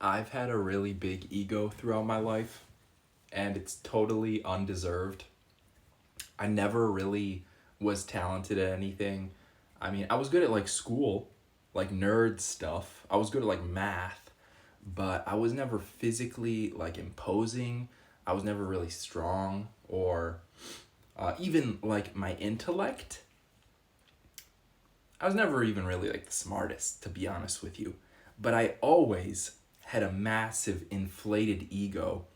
I've had a really big ego throughout my life, and it's totally undeserved. I never really was talented at anything. I mean, I was good at like school, like nerd stuff. I was good at like math, but I was never physically like imposing. I was never really strong or even like my intellect. I was never even really like the smartest, to be honest with you. But I always had a massive inflated ego.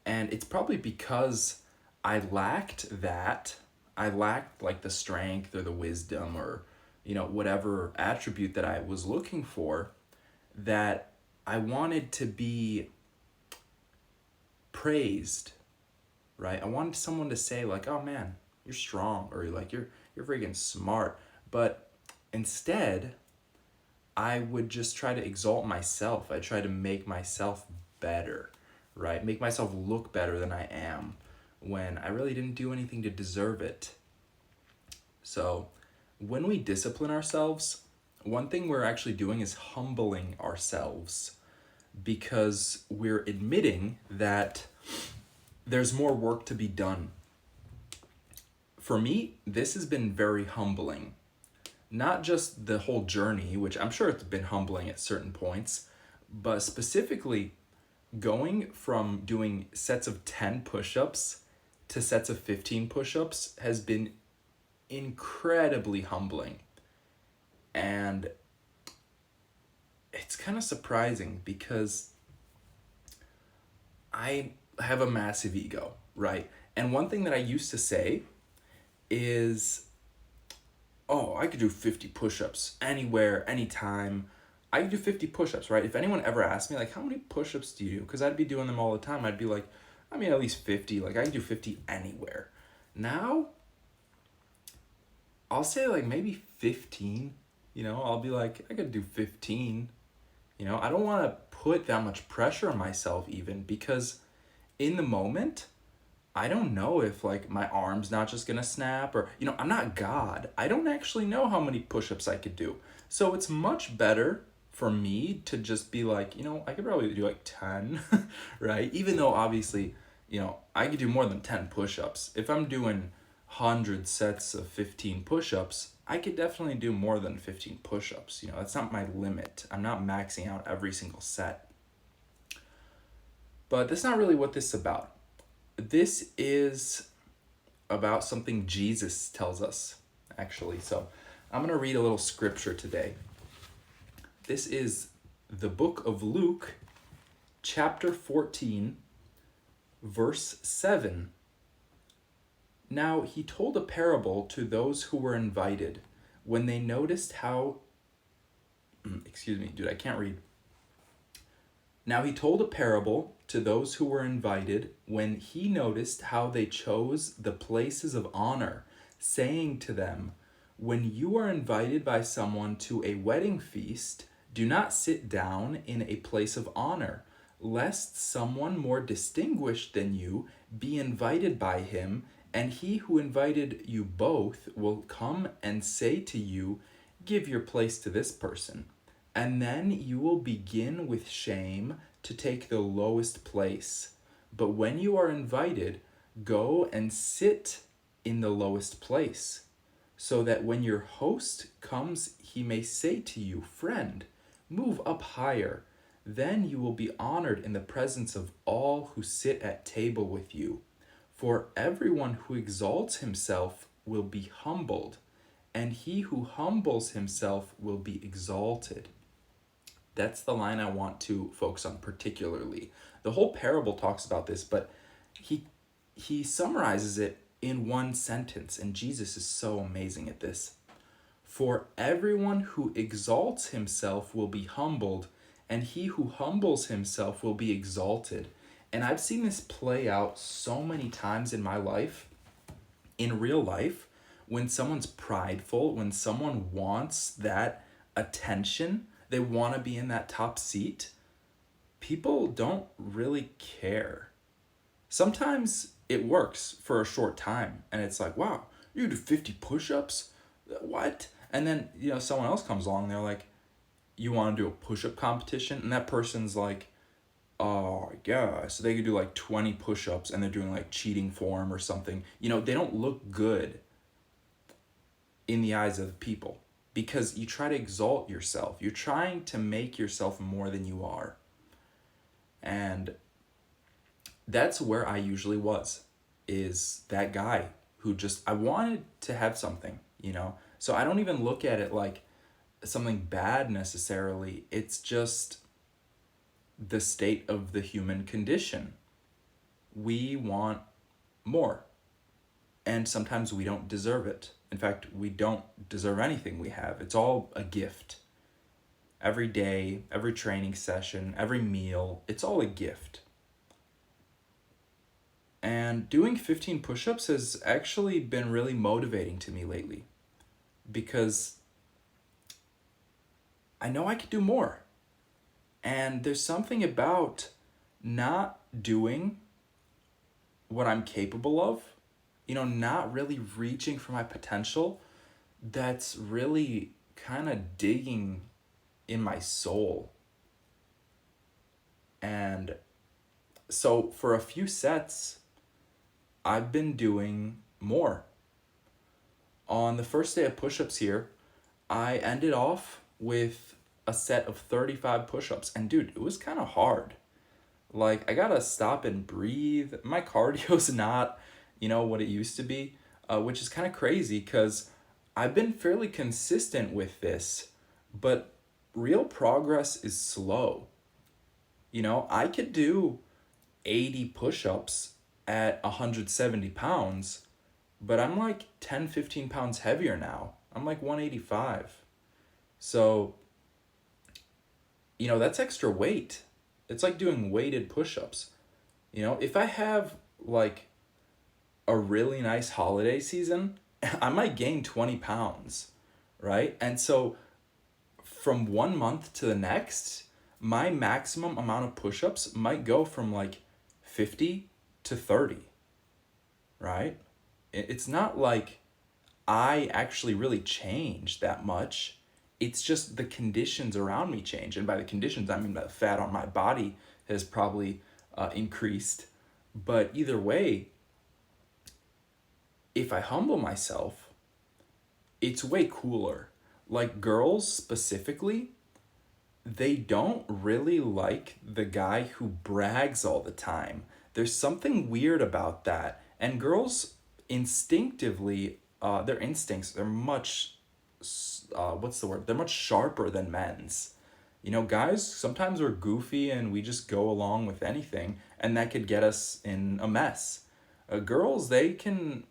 And it's probably because I lacked that. I lacked like the strength or the wisdom or, whatever attribute that I was looking for, that I wanted to be praised, right? I wanted someone to say like, "Oh man, you're strong," or like you're freaking smart. But instead, I would just try to exalt myself. I try to make myself better, right? Make myself look better than I am when I really didn't do anything to deserve it. So, when we discipline ourselves, one thing we're actually doing is humbling ourselves because we're admitting that there's more work to be done. For me, this has been very humbling. Not just the whole journey, which I'm sure it's been humbling at certain points, but specifically going from doing sets of 10 push ups to sets of 15 push ups has been incredibly humbling. And it's kind of surprising because I have a massive ego, right? And one thing that I used to say is, oh, I could do 50 push ups anywhere, anytime. I could do 50 push ups, right? If anyone ever asked me, like, how many push ups do you do? Because I'd be doing them all the time. I'd be like, I mean, at least 50. Like, I can do 50 anywhere. Now, I'll say, like, maybe 15. I'll be like, I could do 15. I don't want to put that much pressure on myself, even because in the moment, I don't know if like my arm's not just gonna snap or I'm not God. I don't actually know how many push-ups I could do. So it's much better for me to just be like, I could probably do like 10, right? Even though obviously, I could do more than 10 push-ups. If I'm doing 100 sets of 15 push-ups, I could definitely do more than 15 push-ups. That's not my limit. I'm not maxing out every single set. But that's not really what this is about. This is about something Jesus tells us, actually. So I'm going to read a little scripture today. This is the book of Luke, chapter 14, verse 7. Now he told a parable to those who were invited when they noticed how. Excuse me, dude, I can't read. Now he told a parable to those who were invited when he noticed how they chose the places of honor, saying to them, "When you are invited by someone to a wedding feast, do not sit down in a place of honor, lest someone more distinguished than you be invited by him, and he who invited you both will come and say to you, 'Give your place to this person.' And then you will begin with shame to take the lowest place. But when you are invited, go and sit in the lowest place, so that when your host comes, he may say to you, 'Friend, move up higher.' Then you will be honored in the presence of all who sit at table with you. For everyone who exalts himself will be humbled, and he who humbles himself will be exalted." That's the line I want to focus on particularly. The whole parable talks about this, but he summarizes it in one sentence, and Jesus is so amazing at this. For everyone who exalts himself will be humbled, and he who humbles himself will be exalted. And I've seen this play out so many times in my life, in real life, when someone's prideful, when someone wants that attention, they want to be in that top seat, people don't really care. Sometimes it works for a short time and it's like, wow, you do 50 push-ups? What? And then, someone else comes along, they're like, you want to do a push-up competition? And that person's like, oh yeah, so they could do like 20 push-ups and they're doing like cheating form or something. They don't look good in the eyes of people because you try to exalt yourself. You're trying to make yourself more than you are. And that's where I usually was, is that guy who just, I wanted to have something. So I don't even look at it like something bad necessarily. It's just the state of the human condition. We want more, and sometimes we don't deserve it. In fact, we don't deserve anything we have. It's all a gift. Every day, every training session, every meal, it's all a gift. And doing 15 push-ups has actually been really motivating to me lately because I know I could do more. And there's something about not doing what I'm capable of, not really reaching for my potential, that's really kind of digging in my soul. And so for a few sets, I've been doing more. On the first day of push-ups here, I ended off with a set of 35 push-ups. And dude, it was kind of hard. Like, I gotta stop and breathe. My cardio's not, what it used to be, which is kind of crazy because I've been fairly consistent with this, but real progress is slow. I could do 80 push-ups at 170 pounds, but I'm like 10, 15 pounds heavier now. I'm like 185. So, that's extra weight. It's like doing weighted push-ups. If I have like a really nice holiday season, I might gain 20 pounds, right? And so from 1 month to the next, my maximum amount of push-ups might go from like 50 to 30, right? It's not like I actually really change that much. It's just the conditions around me change. And by the conditions, I mean the fat on my body has probably increased. But either way, if I humble myself, it's way cooler. Like girls specifically, they don't really like the guy who brags all the time. There's something weird about that. And girls instinctively, their instincts, they're much, what's the word? They're much sharper than men's. Guys, sometimes we're goofy and we just go along with anything, and that could get us in a mess. Girls, they can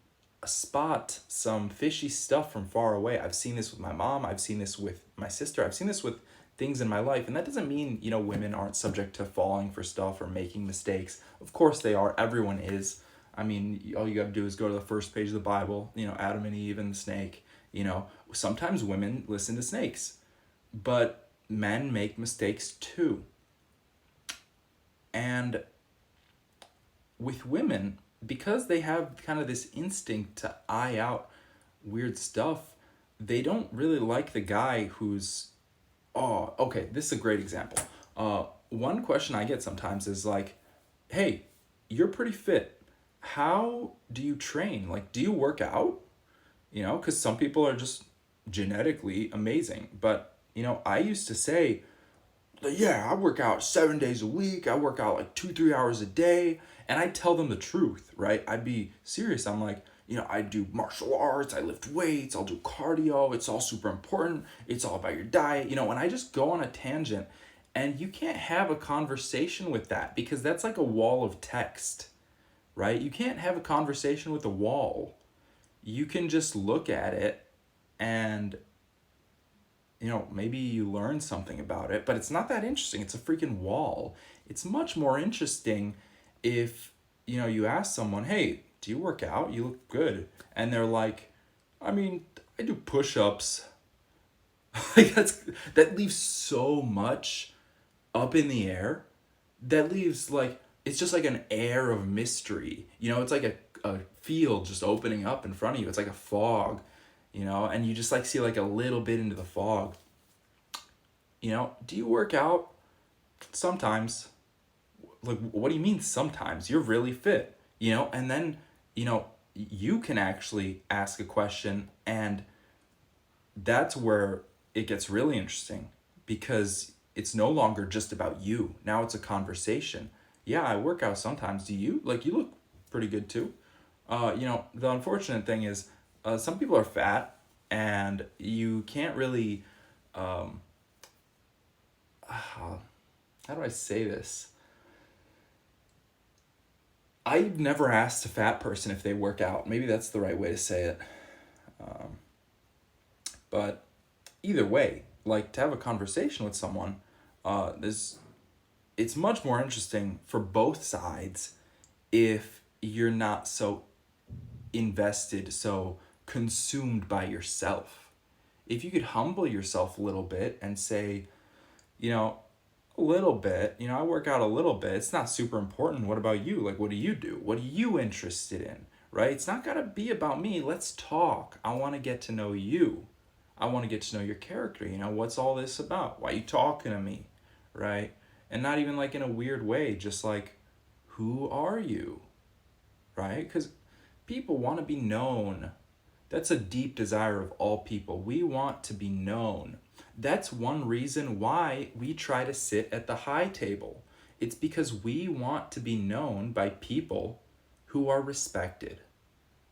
spot some fishy stuff from far away. I've seen this with my mom. I've seen this with my sister. I've seen this with things in my life. And that doesn't mean, women aren't subject to falling for stuff or making mistakes. Of course they are. Everyone is. I mean, all you got to do is go to the first page of the Bible, Adam and Eve and the snake. Sometimes women listen to snakes, but men make mistakes too. And with women, because they have kind of this instinct to eye out weird stuff, they don't really like the guy who's, oh, okay, this is a great example. One question I get sometimes is like, hey, you're pretty fit. How do you train? Like, do you work out? Because some people are just genetically amazing. But, I used to say, yeah, I work out 7 days a week. I work out like 2-3 hours a day. And I tell them the truth, right? I'd be serious. I'm like, I do martial arts, I lift weights, I'll do cardio. It's all super important. It's all about your diet, and I just go on a tangent. And you can't have a conversation with that because that's like a wall of text, right? You can't have a conversation with a wall. You can just look at it and maybe you learn something about it, but it's not that interesting. It's a freaking wall. It's much more interesting if, you ask someone, hey, do you work out? You look good. And they're like, I mean, I do push-ups. Like that leaves so much up in the air. That leaves like, it's just like an air of mystery. It's like a field just opening up in front of you. It's like a fog, and you just like see like a little bit into the fog. Do you work out? Sometimes. like, what do you mean sometimes? You're really fit, you know? And then, you know, you can actually ask a question, and that's where it gets really interesting, because it's no longer just about you. Now it's a conversation. Yeah, I work out sometimes. Do you? Like, you look pretty good too. You know, the unfortunate thing is, some people are fat, and you can't really, how do I say this? I've never asked a fat person if they work out. Maybe that's the right way to say it. But either way, like, to have a conversation with someone, this it's much more interesting for both sides if you're not so invested, so consumed by yourself. If you could humble yourself a little bit and say, you know, a little bit, you know, I work out a little bit. It's not super important. What about you? Like, what do you do? What are you interested in? Right? It's not got to be about me. Let's talk. I want to get to know you. I want to get to know your character. You know, what's all this about? Why are you talking to me? Right? And not even like in a weird way, just like, who are you? Right? Because people want to be known. That's a deep desire of all people. We want to be known. That's one reason why we try to sit at the high table. It's because we want to be known by people who are respected,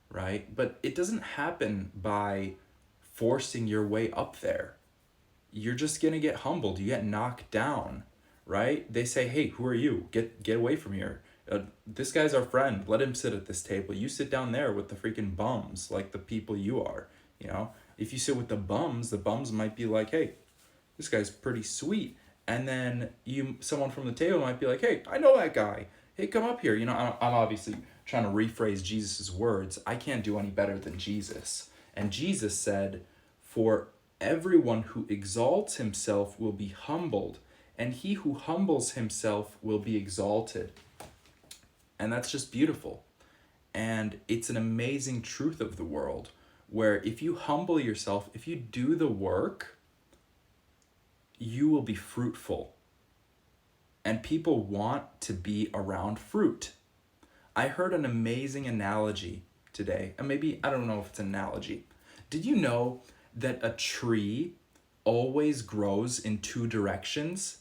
right? But it doesn't happen by forcing your way up there. You're just going to get humbled. You get knocked down, right? They say, "Hey, who are you? Get away from here. This guy's our friend. Let him sit at this table. You sit down there with the freaking bums, like the people you are." You know, if you sit with the bums might be like, "Hey, this guy's pretty sweet," and then someone from the table might be like, "Hey, I know that guy. Hey, come up here." You know, I'm obviously trying to rephrase Jesus's words. I can't do any better than Jesus. And Jesus said, "For everyone who exalts himself will be humbled, and he who humbles himself will be exalted." And that's just beautiful. And it's an amazing truth of the world, where if you humble yourself, if you do the work, you will be fruitful. And people want to be around fruit. I heard an amazing analogy today, and maybe, I don't know if it's an analogy. Did you know that a tree always grows in two directions?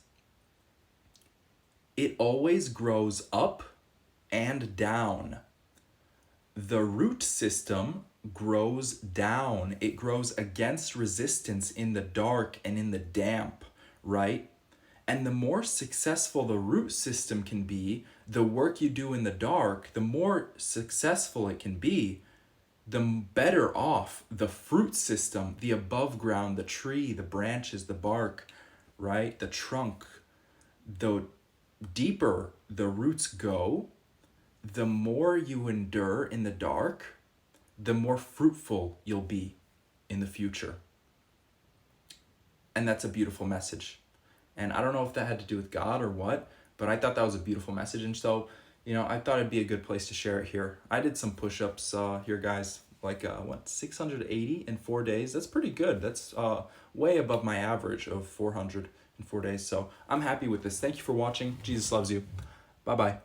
It always grows up and down. The root system grows down. It grows against resistance in the dark and in the damp, right? And the more successful the root system can be, the work you do in the dark, the more successful it can be, the better off the fruit system, the above ground, the tree, the branches, the bark, right? The trunk. The deeper the roots go, the more you endure in the dark, the more fruitful you'll be in the future. And that's a beautiful message. And I don't know if that had to do with God or what, but I thought that was a beautiful message. And so, you know, I thought it'd be a good place to share it here. I did some push-ups here, guys, like 680 in 4 days. That's pretty good. That's way above my average of 400 in 4 days. So I'm happy with this. Thank you for watching. Jesus loves you. Bye-bye.